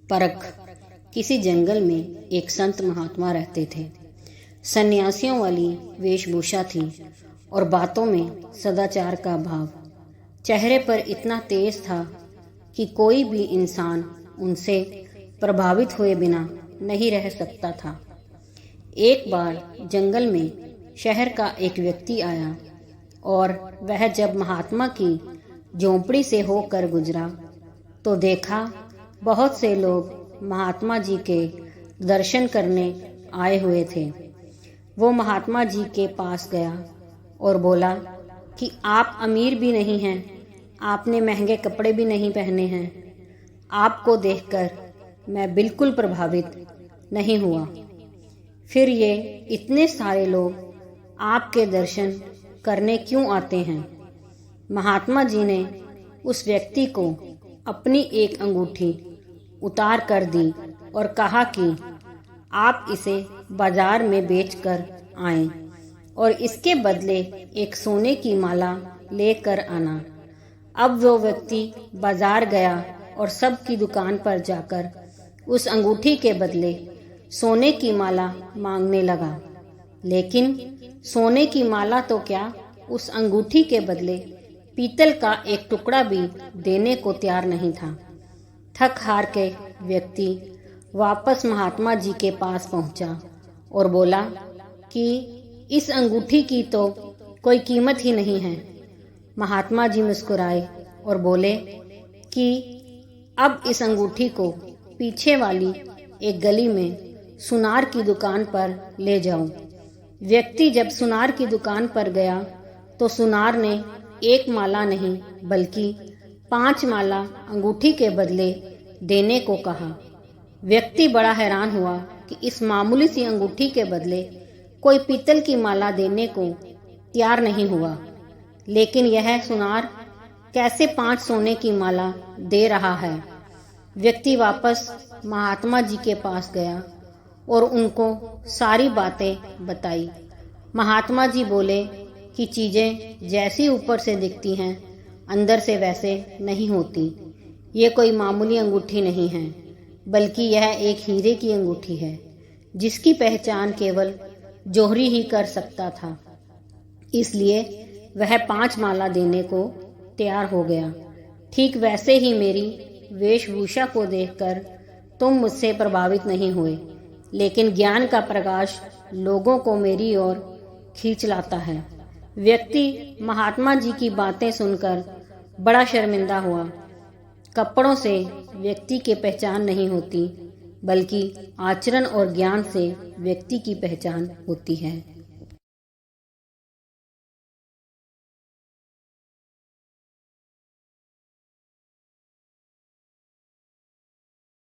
परख। किसी जंगल में एक संत महात्मा रहते थे। सन्यासियों वाली वेशभूषा थी और बातों में सदाचार का भाव चेहरे पर इतना तेज था कि कोई भी इंसान उनसे प्रभावित हुए बिना नहीं रह सकता था। एक बार जंगल में शहर का एक व्यक्ति आया और वह जब महात्मा की झोंपड़ी से होकर गुजरा तो देखा बहुत से लोग महात्मा जी के दर्शन करने आए हुए थे। वो महात्मा जी के पास गया और बोला कि आप अमीर भी नहीं हैं, आपने महंगे कपड़े भी नहीं पहने हैं, आपको देखकर मैं बिल्कुल प्रभावित नहीं हुआ। फिर ये इतने सारे लोग आपके दर्शन करने क्यों आते हैं? महात्मा जी ने उस व्यक्ति को अपनी एक अंगूठी उतार कर दी और कहा कि आप इसे बाजार में बेचकर आएं और इसके बदले एक सोने की माला लेकर आना। अब वो व्यक्ति बाजार गया और सब की दुकान पर जाकर उस अंगूठी के बदले सोने की माला मांगने लगा, लेकिन सोने की माला तो क्या, उस अंगूठी के बदले पीतल का एक टुकड़ा भी देने को तैयार नहीं था। थक हार के व्यक्ति वापस महात्मा जी के पास पहुंचा और बोला कि इस अंगूठी की तो कोई कीमत ही नहीं है। महात्मा जी मुस्कुराए और बोले कि अब इस अंगूठी को पीछे वाली एक गली में सुनार की दुकान पर ले जाओ। व्यक्ति जब सुनार की दुकान पर गया तो सुनार ने एक माला नहीं बल्कि 5 माला अंगूठी के बदले देने को कहा। व्यक्ति बड़ा हैरान हुआ कि इस मामूली सी अंगूठी के बदले कोई पीतल की माला देने को तैयार नहीं हुआ, लेकिन यह सुनार कैसे 5 सोने की माला दे रहा है। व्यक्ति वापस महात्मा जी के पास गया और उनको सारी बातें बताई। महात्मा जी बोले कि चीज़ें जैसी ऊपर से दिखती हैं अंदर से वैसे नहीं होती। ये कोई मामूली अंगूठी नहीं है, बल्कि यह एक हीरे की अंगूठी है जिसकी पहचान केवल जौहरी ही कर सकता था। इसलिए वह 5 माला देने को तैयार हो गया। ठीक वैसे ही मेरी वेशभूषा को देखकर तुम मुझसे प्रभावित नहीं हुए, लेकिन ज्ञान का प्रकाश लोगों को मेरी ओर खींच लाता है। व्यक्ति महात्मा जी की बातें सुनकर बड़ा शर्मिंदा हुआ। कपड़ों से व्यक्ति की पहचान नहीं होती, बल्कि आचरण और ज्ञान से व्यक्ति की पहचान होती है।